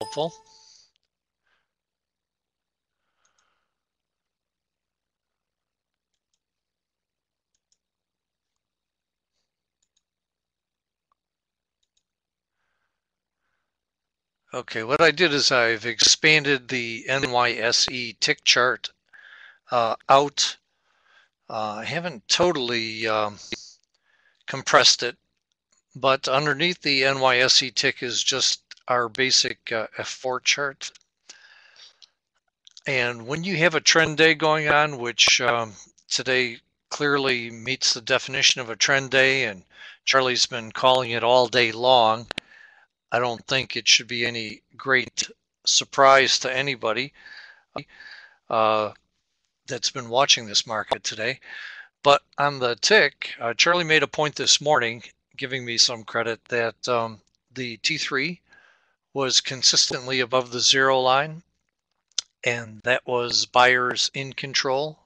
helpful. Okay, what I did is I've expanded the NYSE tick chart out. I haven't totally compressed it, but underneath the NYSE tick is just our basic F4 chart. And when you have a trend day going on, which today clearly meets the definition of a trend day, and Charlie's been calling it all day long, I don't think it should be any great surprise to anybody that's been watching this market today. But on the tick, Charlie made a point this morning, giving me some credit, that the T3 was consistently above the zero line, and that was buyers in control.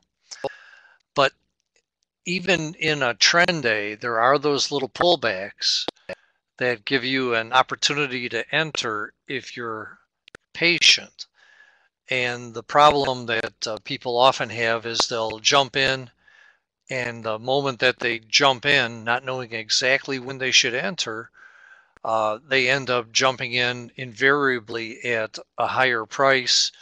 But even in a trend day, there are those little pullbacks that give you an opportunity to enter if you're patient. And the problem that people often have is they'll jump in, and the moment that they jump in, not knowing exactly when they should enter, they end up jumping in invariably at a higher price,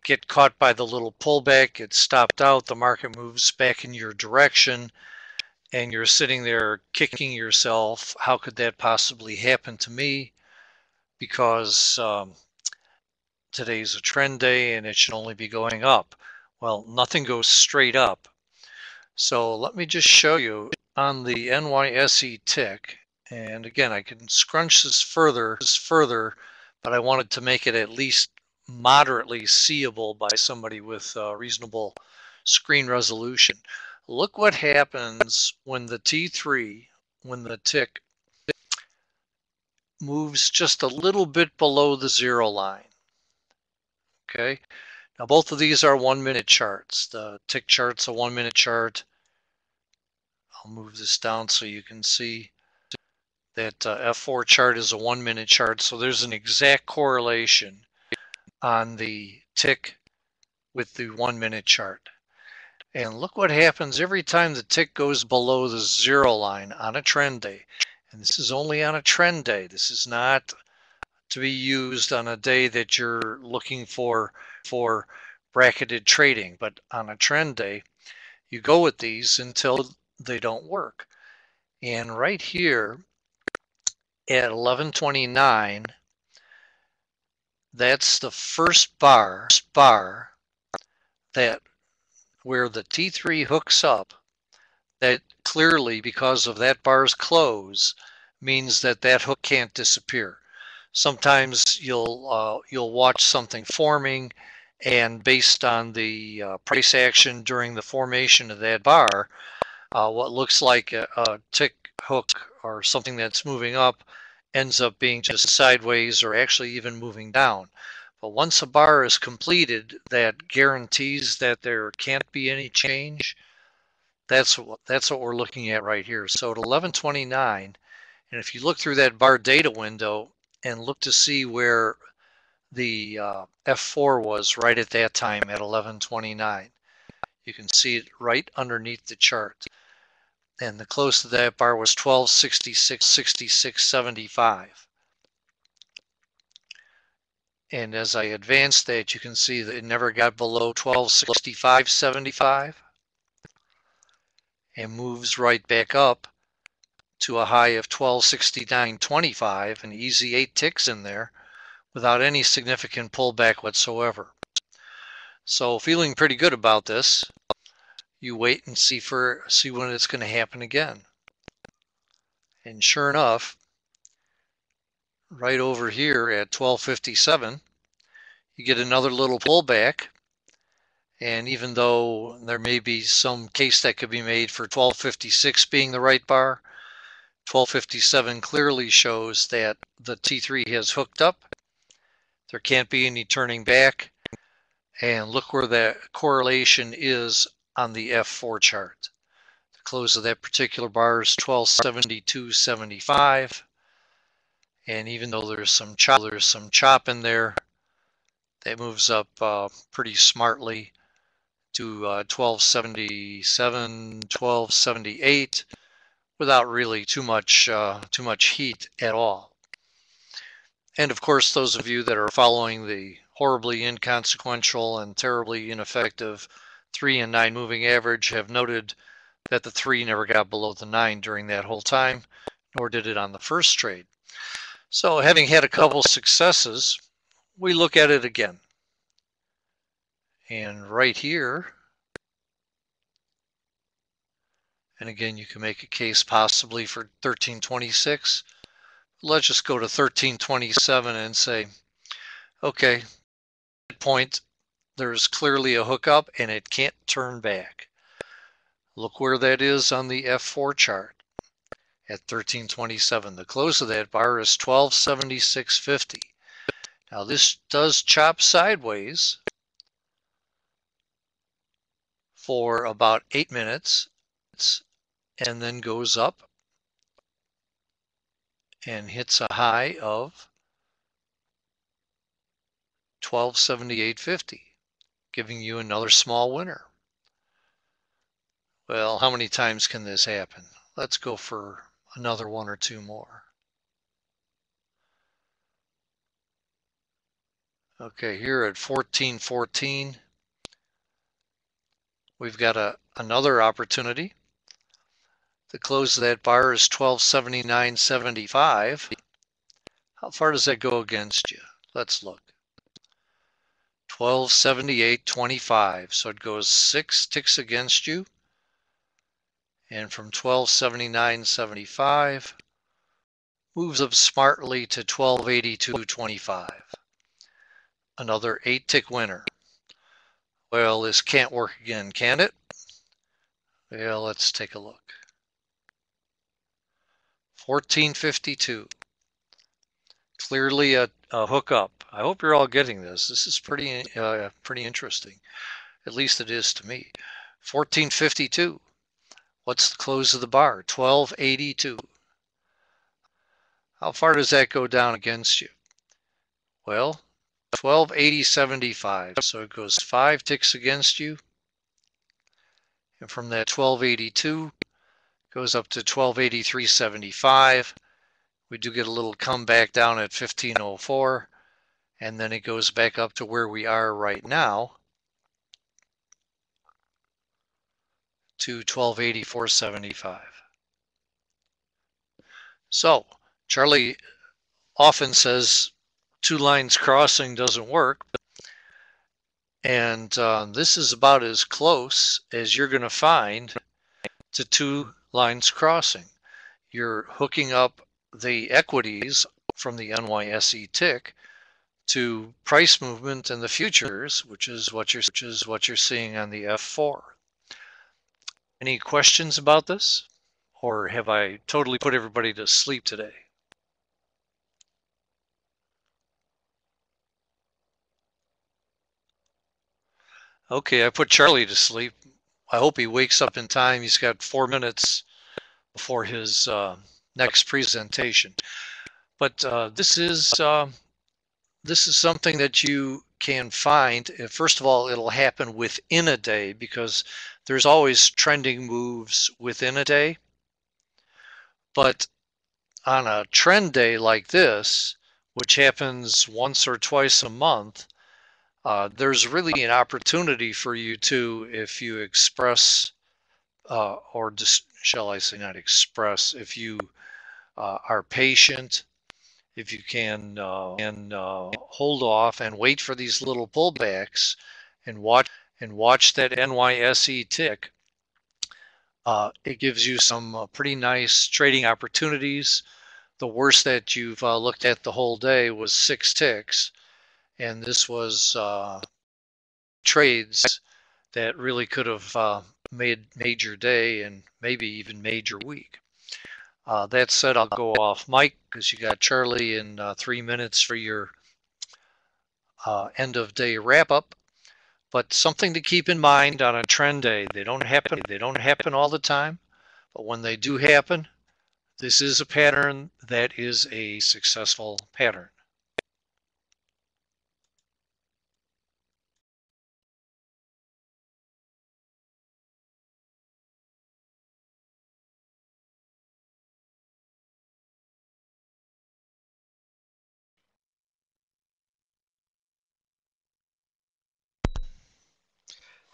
get caught by the little pullback, get stopped out, the market moves back in your direction, and you're sitting there kicking yourself. How could that possibly happen to me? Because today's a trend day and it should only be going up. Well, nothing goes straight up. So let me just show you on the NYSE tick. And again, I can scrunch this further, but I wanted to make it at least moderately seeable by somebody with reasonable screen resolution. Look what happens when the T3, when the tick moves just a little bit below the zero line. Okay, now both of these are 1 minute charts. The tick chart's a 1 minute chart. I'll move this down so you can see that F4 chart is a 1 minute chart. So there's an exact correlation on the tick with the 1 minute chart. And look what happens every time the tick goes below the zero line on a trend day. And this is only on a trend day. This is not to be used on a day that you're looking for bracketed trading. But on a trend day, you go with these until they don't work. And right here at 11:29, that's the first bar that where the T3 hooks up, that clearly, because of that bar's close, means that that hook can't disappear. Sometimes you'll watch something forming, and based on the price action during the formation of that bar, what looks like a tick hook or something that's moving up ends up being just sideways or actually even moving down. But once a bar is completed that guarantees that there can't be any change, that's what we're looking at right here. So at 11:29, and if you look through that bar data window and look to see where the F4 was right at that time at 11:29, you can see it right underneath the chart. And the close to that bar was 1266.75. And as I advance that, you can see that it never got below 1265.75 and moves right back up to a high of 1269.25, an easy 8 ticks in there without any significant pullback whatsoever. So feeling pretty good about this. You wait and see when it's going to happen again. And sure enough, right over here at 12:57, you get another little pullback. And even though there may be some case that could be made for 12:56 being the right bar, 12:57 clearly shows that the T3 has hooked up. There can't be any turning back. And look where the correlation is on the F4 chart. The close of that particular bar is 1272.75. And even though there's some chop in there, that moves up pretty smartly to 1277, 1278 without really too much heat at all. And of course, those of you that are following the horribly inconsequential and terribly ineffective 3 and 9 moving average have noted that the 3 never got below the 9 during that whole time, nor did it on the first trade. So having had a couple successes, we look at it again. And right here, and again, you can make a case possibly for 1326. Let's just go to 1327 and say, okay, point, there's clearly a hookup and it can't turn back. Look where that is on the F4 chart at 1327. The close of that bar is 1276.50. Now this does chop sideways for about 8 minutes and then goes up and hits a high of 1278.50, giving you another small winner. Well, how many times can this happen? Let's go for another 1 or 2 more. Okay, here at 1414, we've got another opportunity. The close of that bar is 1279.75. How far does that go against you? Let's look. 1278.25. So it goes 6 ticks against you. And from 1279.75 moves up smartly to 1282.25. Another 8-tick winner. Well, this can't work again, can it? Well, let's take a look. 1452. Clearly a hookup. I hope you're all getting this. This is pretty interesting. At least it is to me. 1452. What's the close of the bar? 1282. How far does that go down against you? Well, 1280.75. So it goes 5 ticks against you. And from that 1282 goes up to 1283.75. We do get a little comeback down at 1504, and then it goes back up to where we are right now to 1284.75. So Charlie often says 2 lines crossing doesn't work, and this is about as close as you're going to find to 2 lines crossing. You're hooking up the equities from the NYSE tick to price movement in the futures, which is what you're seeing on the F4. Any questions about this? Or have I totally put everybody to sleep today? Okay, I put Charlie to sleep. I hope he wakes up in time. He's got 4 minutes before his next presentation. But this is something that you can find. First of all, it'll happen within a day because there's always trending moves within a day. But on a trend day like this, which happens once or twice a month, there's really an opportunity for you to, if you express, or just, shall I say not express, if you are patient, if you can hold off and wait for these little pullbacks and watch that NYSE tick, it gives you some pretty nice trading opportunities. The worst that you've looked at the whole day was 6 ticks, and this was trades that really could have made your day and maybe even made your week. That said, I'll go off mic because you got Charlie in 3 minutes for your end of day wrap up. But something to keep in mind on a trend day, they don't happen all the time, but when they do happen, This is a pattern that is a successful pattern.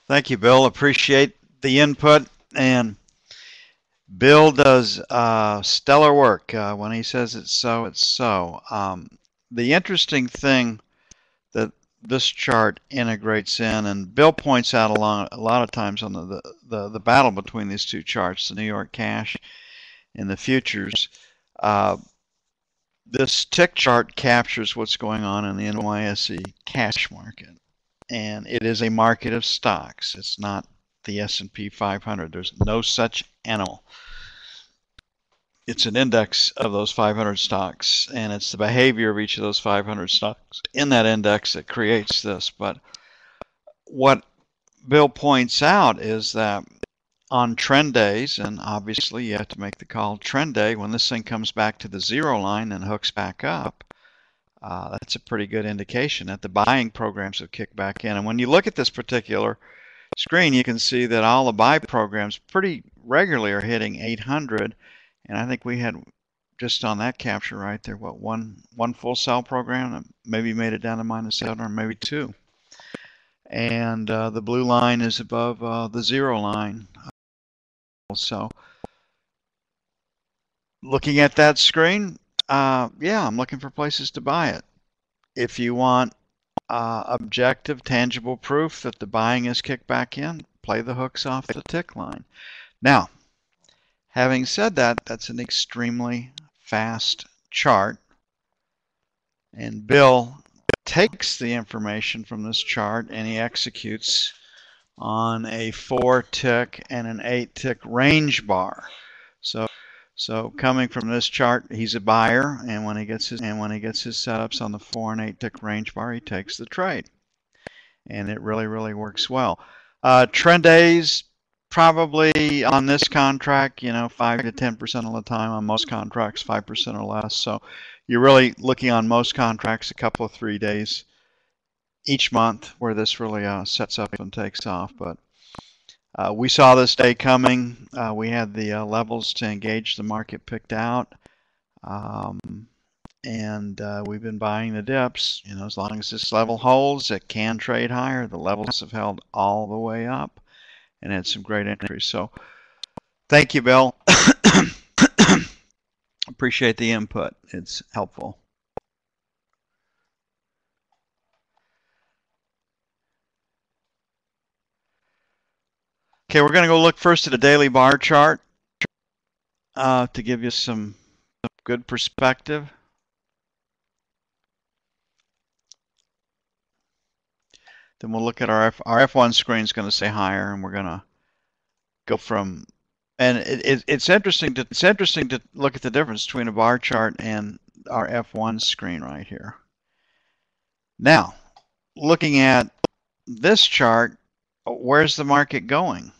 Thank you, Bill. Appreciate the input. And Bill does stellar work. When he says it's so, it's so. The interesting thing that this chart integrates in, and Bill points out a lot of times on the battle between these two charts, the New York cash and the futures. This tick chart captures what's going on in the NYSE cash market, and it is a market of stocks. It's not the S&P 500. There's no such animal. It's an index of those 500 stocks, and it's the behavior of each of those 500 stocks in that index that creates this. But what Bill points out is that on trend days, and obviously you have to make the call trend day, when this thing comes back to the zero line and hooks back up, that's a pretty good indication that the buying programs have kicked back in. And when you look at this particular screen, you can see that all the buy programs pretty regularly are hitting 800. And I think we had just on that capture right there, what, one full sell program that maybe made it down to -7 or maybe 2. And the blue line is above the zero line. So looking at that screen, yeah, I'm looking for places to buy it. If you want objective, tangible proof that the buying is kicked back in, play the hooks off the tick line. Now, having said that, that's an extremely fast chart. And Bill takes the information from this chart and he executes on a 4-tick and an 8-tick range bar. So coming from this chart, he's a buyer, and when he gets his setups on the 4 and 8-tick range bar, he takes the trade, and it really works well. Trend days, probably on this contract, 5 to 10% of the time. On most contracts, 5% or less. So you're really looking on most contracts a couple of 3 days each month where this really sets up and takes off. But we saw this day coming. We had the levels to engage the market picked out, and we've been buying the dips. As long as this level holds, it can trade higher. The levels have held all the way up and had some great entries. So thank you, Bill. Appreciate the input. It's helpful. Okay, we're going to go look first at a daily bar chart to give you some good perspective. Then we'll look at our F1 screen is going to say higher, and we're going to go from. And it's interesting to look at the difference between a bar chart and our F1 screen right here. Now, looking at this chart, where's the market going?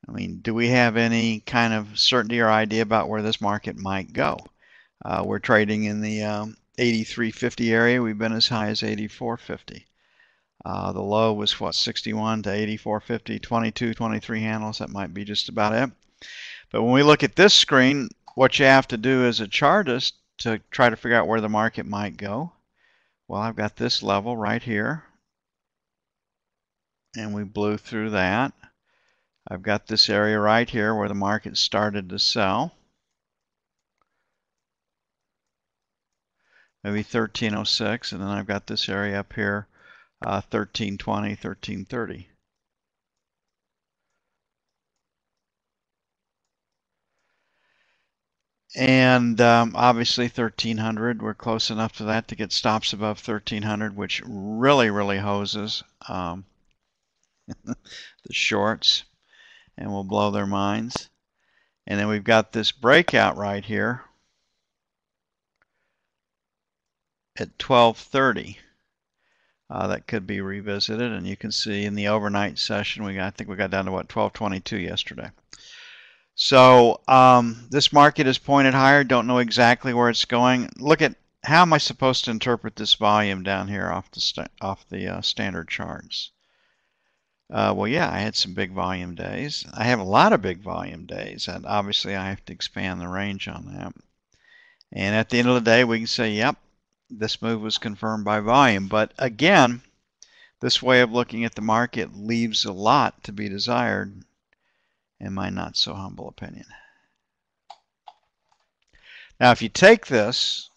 I mean, do we have any kind of certainty or idea about where this market might go? We're trading in the 83.50 area. We've been as high as 84.50. The low was what, 61 to 84.50, 22, 23 handles. That might be just about it. But when we look at this screen, what you have to do as a chartist to try to figure out where the market might go. Well, I've got this level right here, and we blew through that. I've got this area right here where the market started to sell. Maybe 1306, and then I've got this area up here, 1320, 1330. And obviously 1300, we're close enough to that to get stops above 1300, which really hoses the shorts and will blow their minds. And then we've got this breakout right here at 1230. That could be revisited, and you can see in the overnight session I think we got down to what, 1222 yesterday. So this market is pointed higher. Don't know exactly where it's going. Look at how am I supposed to interpret this volume down here off the standard charts? Well, yeah, I had some big volume days. I have a lot of big volume days, and obviously I have to expand the range on that. And at the end of the day, we can say, yep, this move was confirmed by volume. But again, this way of looking at the market leaves a lot to be desired, in my not so humble opinion. Now, if you take this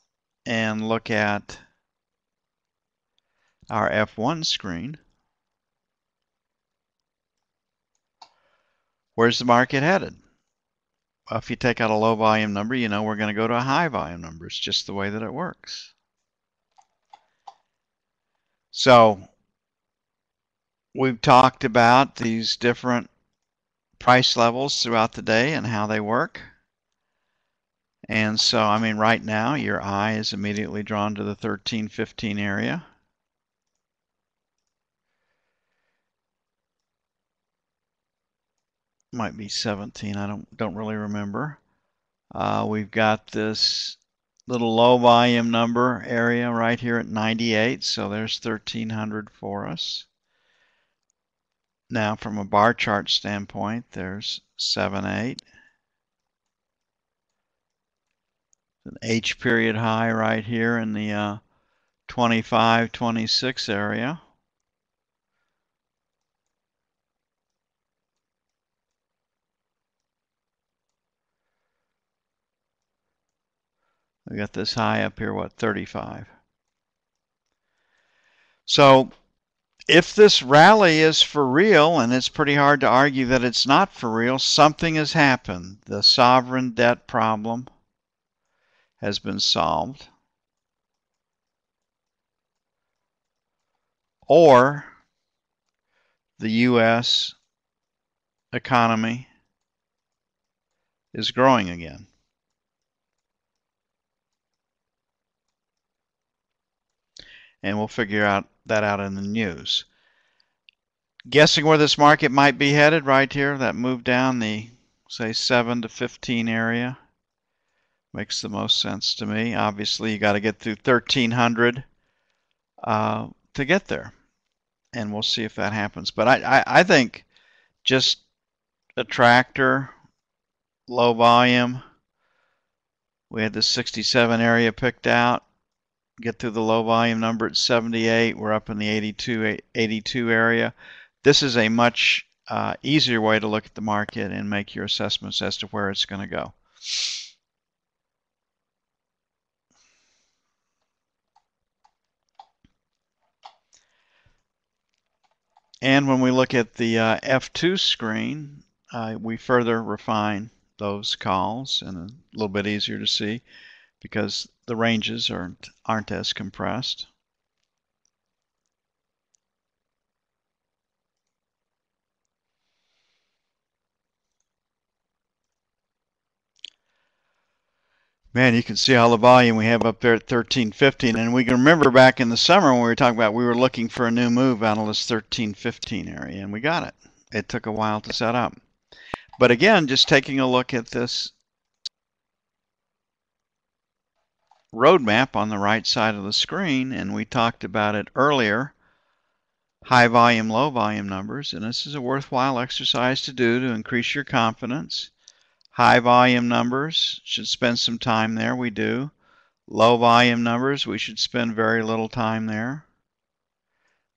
and look at our F1 screen, where's the market headed? Well, if you take out a low volume number, you know we're going to go to a high volume number. It's just the way that it works. So we've talked about these different price levels throughout the day and how they work. And so, I mean, right now, your eye is immediately drawn to the 1315 area. Might be 17, I don't really remember. We've got this little low volume number area right here at 98, so there's 1300 for us. Now, from a bar chart standpoint, there's 7-8. An H period high right here in the 25-26 area. We got this high up here, what, 35. So if this rally is for real, and it's pretty hard to argue that it's not for real, something has happened. The sovereign debt problem has been solved. Or the U.S. economy is growing again. And we'll figure that out in the news. Guessing where this market might be headed right here, that move down the, say, 7 to 15 area makes the most sense to me. Obviously, you got to get through 1300 to get there. And we'll see if that happens. But I think just a tractor, low volume. We had the 67 area picked out. Get through the low volume number at 78. We're up in the 82 area. This is a much easier way to look at the market and make your assessments as to where it's going to go. And when we look at the F2 screen, we further refine those calls and a little bit easier to see because the ranges aren't as compressed. Man, you can see all the volume we have up there at 1315. And we can remember back in the summer when we were talking about we were looking for a new move out of this 1315 area, and we got it. It took a while to set up. But again, just taking a look at this roadmap on the right side of the screen, and we talked about it earlier, high volume, low volume numbers, and this is a worthwhile exercise to do to increase your confidence. High volume numbers, should spend some time there, we do. Low volume numbers, we should spend very little time there.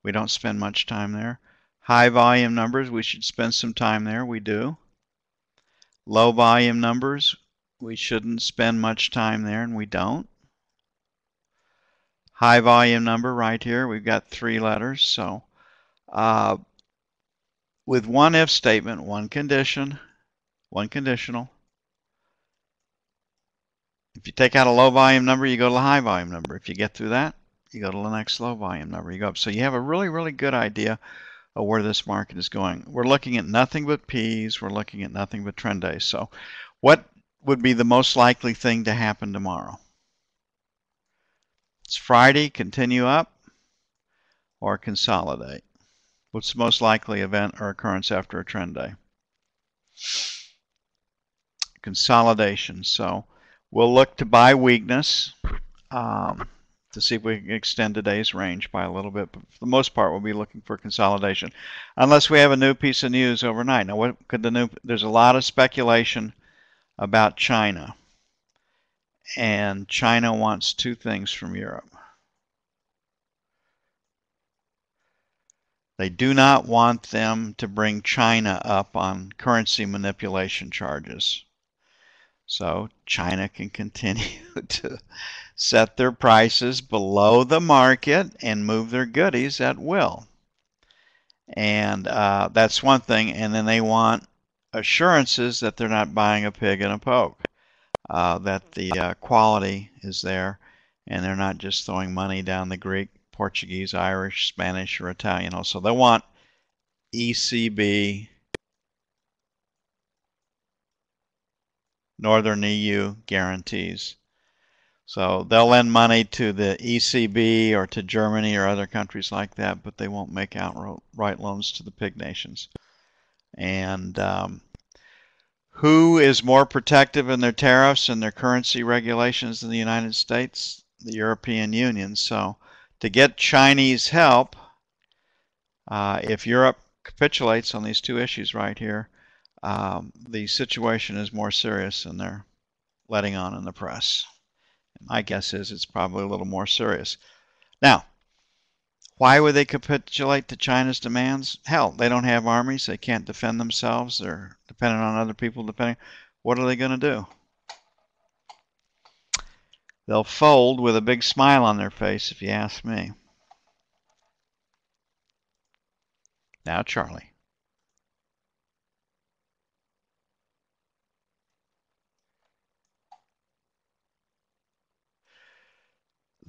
We don't spend much time there. High volume numbers, we should spend some time there, we do. Low volume numbers, we shouldn't spend much time there, and we don't. High volume number right here, we've got 3 letters, so with one if statement, one condition, one conditional. If you take out a low volume number, you go to the high volume number. If you get through that, you go to the next low volume number. You go up. So you have a really, really good idea of where this market is going. We're looking at nothing but P's. We're looking at nothing but trend days. So what would be the most likely thing to happen tomorrow? It's Friday, continue up, or consolidate. What's the most likely event or occurrence after a trend day? consolidation. So we'll look to buy weakness to see if we can extend today's range by a little bit. But for the most part, we'll be looking for consolidation, unless we have a new piece of news overnight. Now, what could the new? There's a lot of speculation about China, and China wants two things from Europe. They do not want them to bring China up on currency manipulation charges. So China can continue to set their prices below the market and move their goodies at will. And that's one thing. And then they want assurances that they're not buying a pig in a poke, that the quality is there, and they're not just throwing money down the Greek, Portuguese, Irish, Spanish, or Italian. Also, they want ECB, Northern EU guarantees. So they'll lend money to the ECB or to Germany or other countries like that, but they won't make outright loans to the pig nations. And who is more protective in their tariffs and their currency regulations than the United States? The European Union. So to get Chinese help, if Europe capitulates on these two issues right here, the situation is more serious than they're letting on in the press. My guess is it's probably a little more serious. Now, why would they capitulate to China's demands? Hell, they don't have armies. They can't defend themselves. They're dependent on other people defending. What are they going to do? They'll fold with a big smile on their face, if you ask me. Now, Charlie.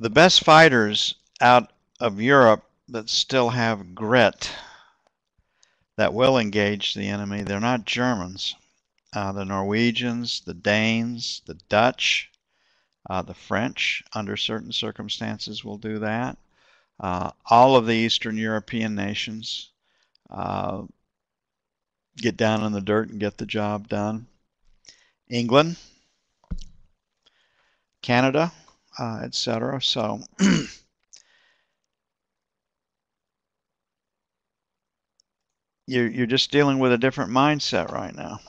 The best fighters out of Europe that still have grit, that will engage the enemy, they're not Germans. The Norwegians, the Danes, the Dutch, the French, under certain circumstances, will do that. All of the Eastern European nations get down in the dirt and get the job done. England, Canada, etc. So you're just dealing with a different mindset right now.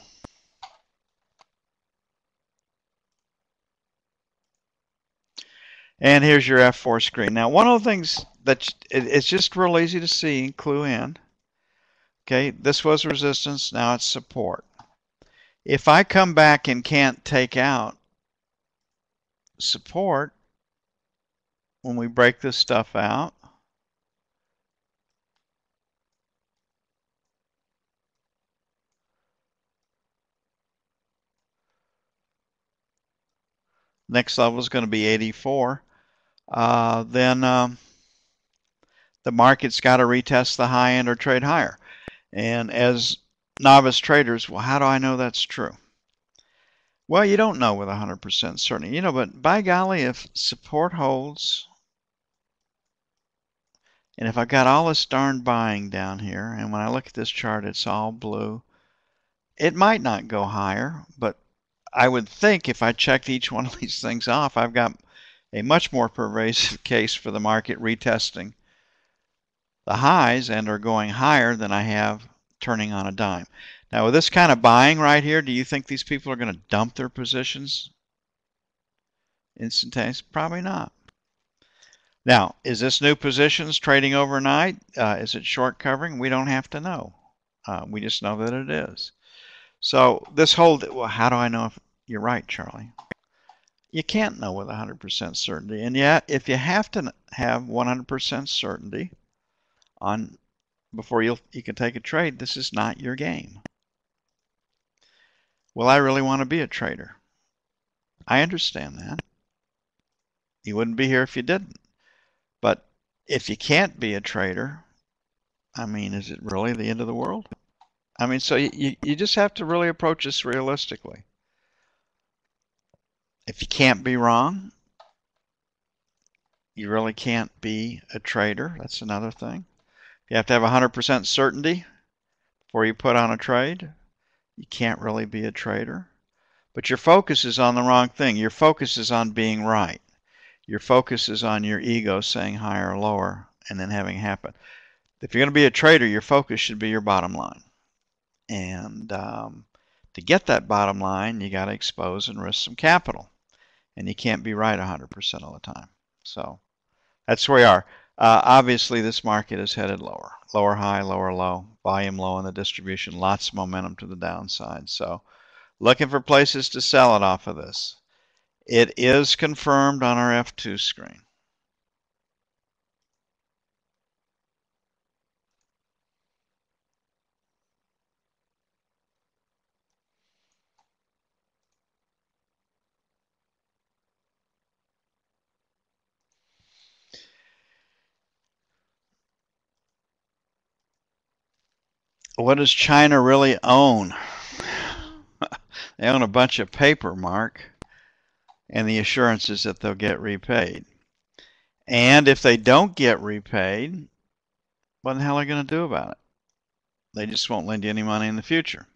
And here's your F4 screen. Now, one of the things that it's just real easy to see and clue in. Okay, this was resistance, now it's support. If I come back and can't take out support when we break this stuff out, next level is going to be 84, then the market's got to retest the high end or trade higher. And as novice traders, well, how do I know that's true? Well, you don't know with 100% certainty, you know, but by golly, if support holds, and if I've got all this darn buying down here, and when I look at this chart, it's all blue, it might not go higher, but I would think if I checked each one of these things off, I've got a much more pervasive case for the market retesting the highs and are going higher than I have turning on a dime. Now, with this kind of buying right here, do you think these people are going to dump their positions instantaneously? Probably not. Now, is this new positions trading overnight? Is it short covering? We don't have to know. We just know that it is. So this whole, well, how do I know if you're right, Charlie? You can't know with 100% certainty. And yet, if you have to have 100% certainty on before you can take a trade, this is not your game. Well, I really want to be a trader. I understand that. You wouldn't be here if you didn't. But if you can't be a trader, I mean, is it really the end of the world? I mean, so you just have to really approach this realistically. If you can't be wrong, you really can't be a trader. That's another thing. You have to have 100% certainty before you put on a trade. You can't really be a trader. But your focus is on the wrong thing. Your focus is on being right. Your focus is on your ego saying higher or lower and then having it happen. If you're going to be a trader, your focus should be your bottom line. And to get that bottom line, you got to expose and risk some capital. And you can't be right 100% of the time. So that's where we are. Obviously, this market is headed lower. Lower high, lower low, volume low in the distribution, lots of momentum to the downside. So looking for places to sell it off of this. It is confirmed on our F2 screen. What does China really own? They own a bunch of paper, Mark, and the assurance is that they'll get repaid. And if they don't get repaid, what the hell are they going to do about it? They just won't lend you any money in the future.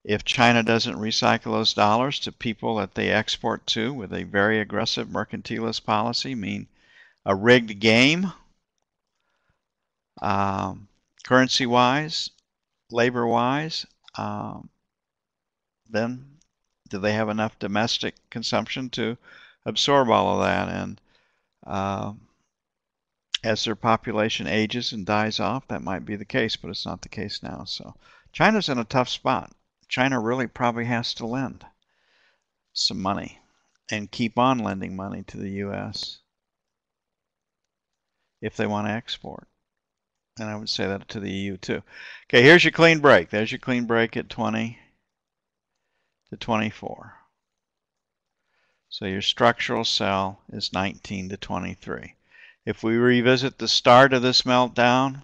If China doesn't recycle those dollars to people that they export to with a very aggressive mercantilist policy, mean a rigged game, currency-wise, labor-wise, then do they have enough domestic consumption to absorb all of that? And as their population ages and dies off, that might be the case, but it's not the case now. So China's in a tough spot. China really probably has to lend some money and keep on lending money to the U.S. if they want to export. And I would say that to the EU too. Okay, here's your clean break. There's your clean break at 20 to 24. So your structural sell is 19 to 23. If we revisit the start of this meltdown,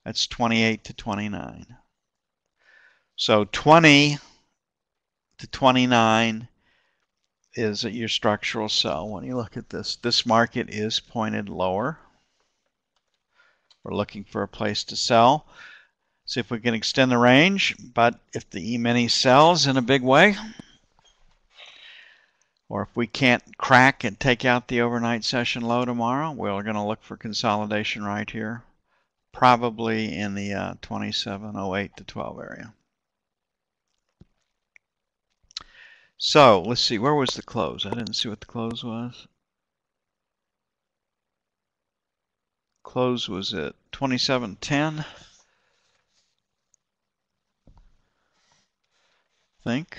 that's 28 to 29. So 20 to 29 is your structural sell. When you look at this, this market is pointed lower. We're looking for a place to sell. See if we can extend the range, but if the E-mini sells in a big way, or if we can't crack and take out the overnight session low tomorrow, we're going to look for consolidation right here, probably in the 2708 to 12 area. So let's see, where was the close? I didn't see what the close was. Close was at 2710. I think.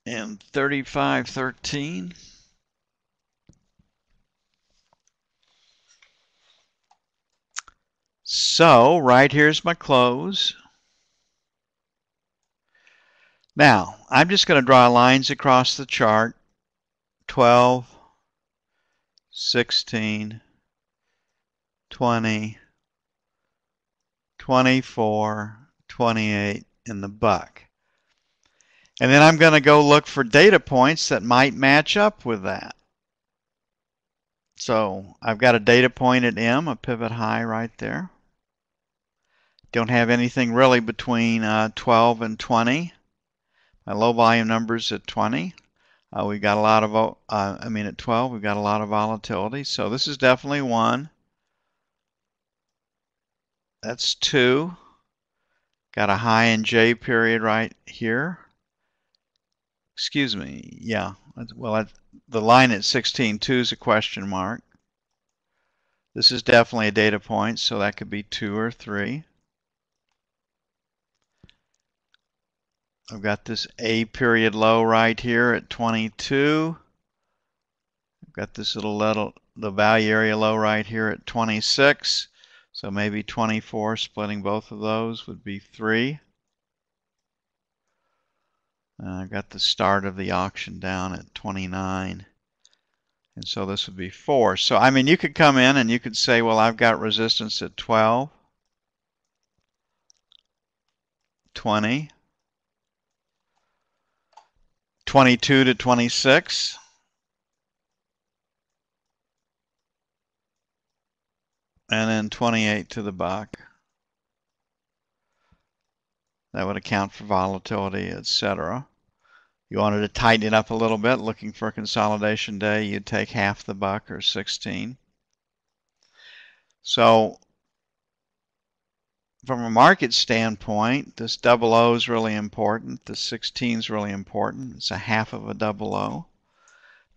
And 3513. So right here's my close. Now I'm just going to draw lines across the chart. 12, 16, 20, 24, 28 in the buck. And then I'm going to go look for data points that might match up with that. So I've got a data point at M, a pivot high right there. Don't have anything really between 12 and 20. My low volume numbers at 20. We got a lot of, at 12, we've got a lot of volatility. So this is definitely one. That's two. Got a high in J period right here. Excuse me, yeah. Well, the line at 16.2 is a question mark. This is definitely a data point, so that could be 2 or 3. I've got this A period low right here at 22. I've got this the value area low right here at 26. So maybe 24, splitting both of those would be 3. I've got the start of the auction down at 29. And so this would be 4. So, I mean, you could come in and you could say, well, I've got resistance at 12, 20, 22 to 26. And then 28 to the buck. That would account for volatility, etc. You wanted to tighten it up a little bit, looking for a consolidation day, you'd take half the buck or 16. So from a market standpoint, this double O is really important. The 16 is really important. It's a half of a double O.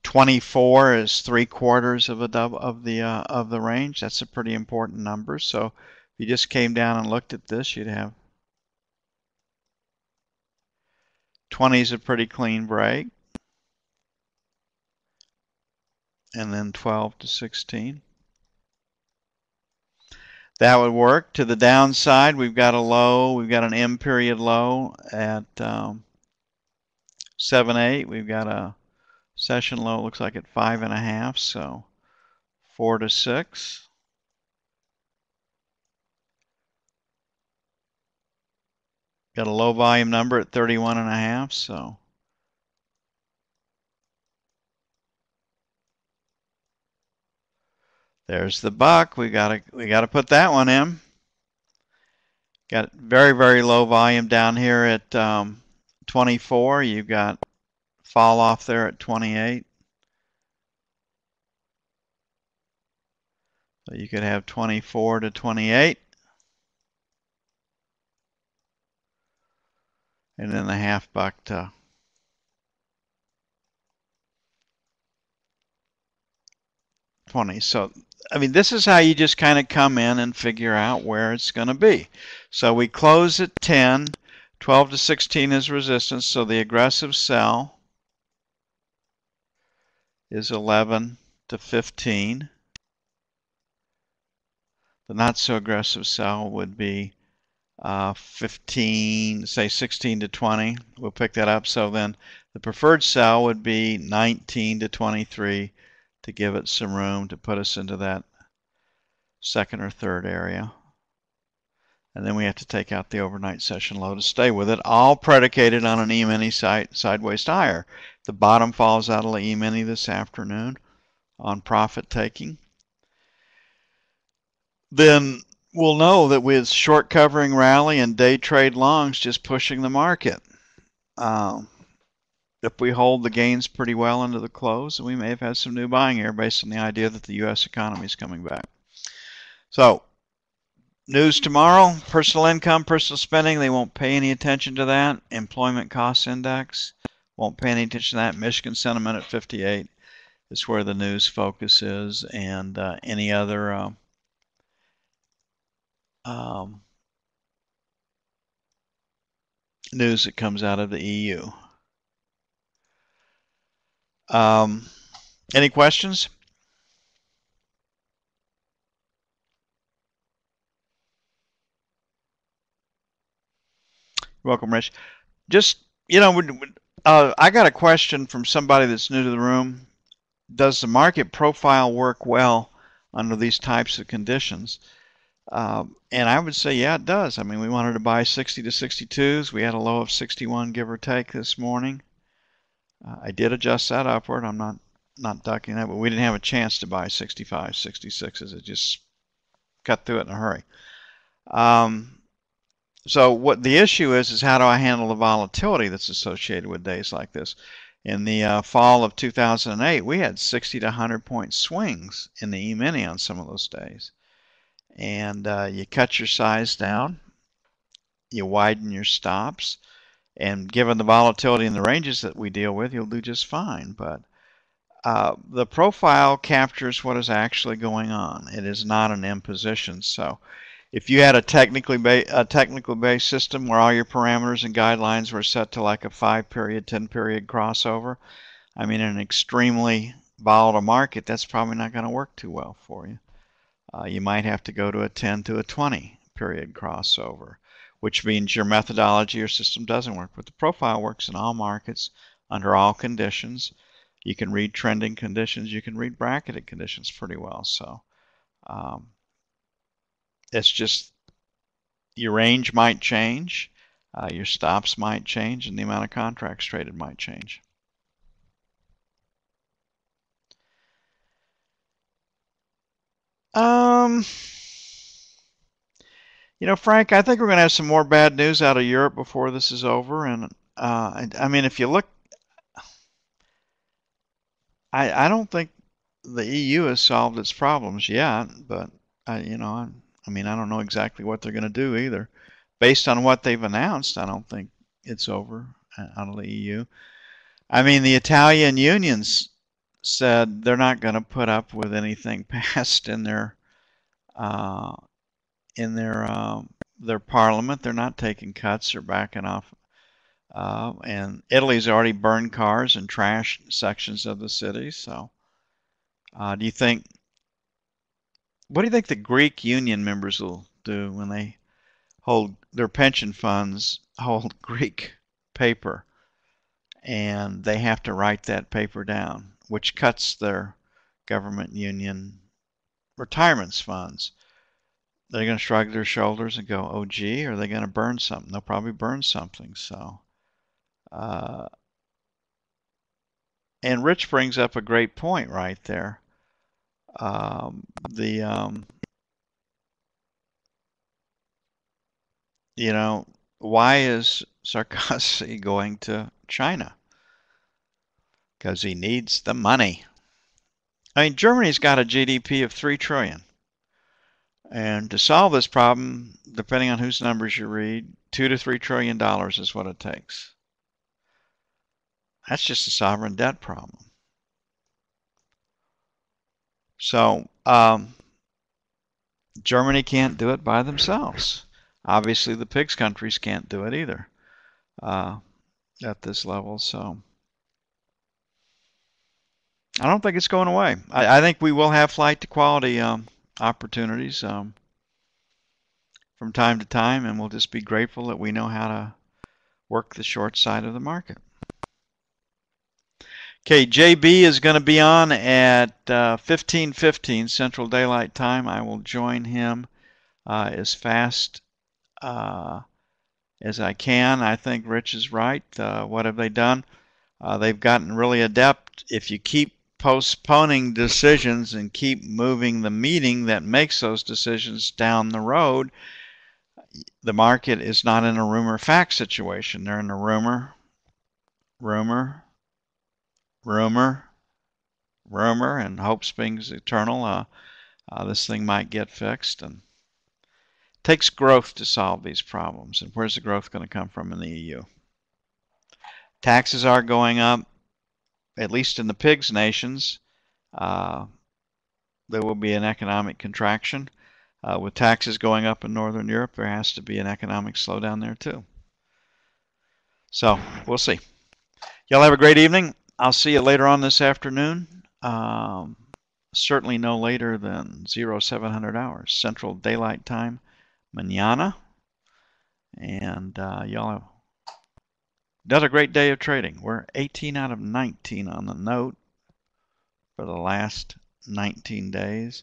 24 is 3/4 of a double of the range. That's a pretty important number. So if you just came down and looked at this, you'd have 20 is a pretty clean break, and then 12 to 16. That would work. To the downside, we've got a low. We've got an M period low at 7.8. We've got a session low, looks like at 5.5. So 4 to 6. Got a low volume number at 31.5. So there's the buck. We gotta put that one in. Got very, very low volume down here at 24. You've got fall off there at 28. So you could have 24 to 28. And then the half buck to 20. So, I mean, this is how you just kind of come in and figure out where it's going to be. So we close at 10. 12 to 16 is resistance. So the aggressive sell is 11 to 15. The not so aggressive sell would be 15, say 16 to 20. We'll pick that up. So then the preferred sell would be 19 to 23 to give it some room to put us into that second or third area. And then we have to take out the overnight session low to stay with it, all predicated on an E-mini sideways higher. The bottom falls out of the E-mini this afternoon on profit taking. Then we'll know that with short covering rally and day trade longs just pushing the market. If we hold the gains pretty well into the close, we may have had some new buying here based on the idea that the U.S. economy is coming back. So, news tomorrow, personal income, personal spending, they won't pay any attention to that. Employment cost index, won't pay any attention to that. Michigan sentiment at 58 is where the news focus is, and any other news that comes out of the EU. Any questions? Welcome, Rich. Just, I got a question from somebody that's new to the room. Does the market profile work well under these types of conditions? And I would say, yeah, it does. I mean, we wanted to buy 60 to 62s. We had a low of 61, give or take, this morning. I did adjust that upward. I'm not ducking that, but we didn't have a chance to buy 65, 66s. It just cut through it in a hurry. So what the issue is how do I handle the volatility that's associated with days like this? In the fall of 2008, we had 60 to 100 point swings in the E-mini on some of those days. And you cut your size down, you widen your stops, and given the volatility in the ranges that we deal with, you'll do just fine. But the profile captures what is actually going on. It is not an imposition. So if you had a technically based system where all your parameters and guidelines were set to like a 5-period, 10-period crossover, I mean, in an extremely volatile market, that's probably not going to work too well for you. You might have to go to a 10 to a 20-period crossover, which means your methodology or system doesn't work. But the profile works in all markets under all conditions. You can read trending conditions. You can read bracketed conditions pretty well. So it's just your range might change, your stops might change, and the amount of contracts traded might change. Frank, I think we're going to have some more bad news out of Europe before this is over. And I mean, if you look, I don't think the EU has solved its problems yet, but I mean, I don't know exactly what they're going to do either. Based on what they've announced, I don't think it's over out of the EU. I mean, the Italian unions said they're not going to put up with anything passed uh, in their parliament. They're not taking cuts or backing off. And Italy's already burned cars and trashed sections of the city. So, do you think? What do you think the Greek union members will do when they hold their pension funds hold Greek paper and they have to write that paper down, which cuts their government union retirements funds? They're going to shrug their shoulders and go, "Oh, gee," or are they going to burn something? They'll probably burn something. So, uh, and Rich brings up a great point right there. The you know, why is Sarkozy going to China? Because he needs the money. I mean, Germany's got a GDP of 3 trillion. And to solve this problem, depending on whose numbers you read, $2 to $3 trillion is what it takes. That's just a sovereign debt problem. So, Germany can't do it by themselves. Obviously, the PIGS countries can't do it either at this level. So, I don't think it's going away. I think we will have flight to quality opportunities from time to time, and we'll just be grateful that we know how to work the short side of the market. Okay, JB is going to be on at 15:15 Central Daylight Time. I will join him as fast as I can. I think Rich is right. What have they done? They've gotten really adept. If you keep postponing decisions and keep moving the meeting that makes those decisions down the road, the market is not in a rumor fact situation. They're in a rumor, rumor, rumor, rumor, and hope springs eternal. This thing might get fixed, and it takes growth to solve these problems. And where's the growth going to come from in the EU? Taxes are going up, at least in the PIGS nations. There will be an economic contraction. With taxes going up in Northern Europe, there has to be an economic slowdown there too. So we'll see. Y'all have a great evening. I'll see you later on this afternoon. Certainly no later than 0700 hours Central Daylight Time, mañana. And y'all have another great day of trading. We're 18 out of 19 on the note for the last 19 days.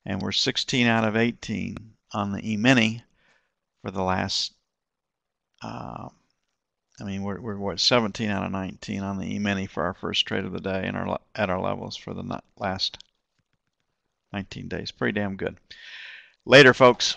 And we're 16 out of 18 on the E-mini for the last, we're what, 17 out of 19 on the E-mini for our first trade of the day and at our levels for the last 19 days. Pretty damn good. Later, folks.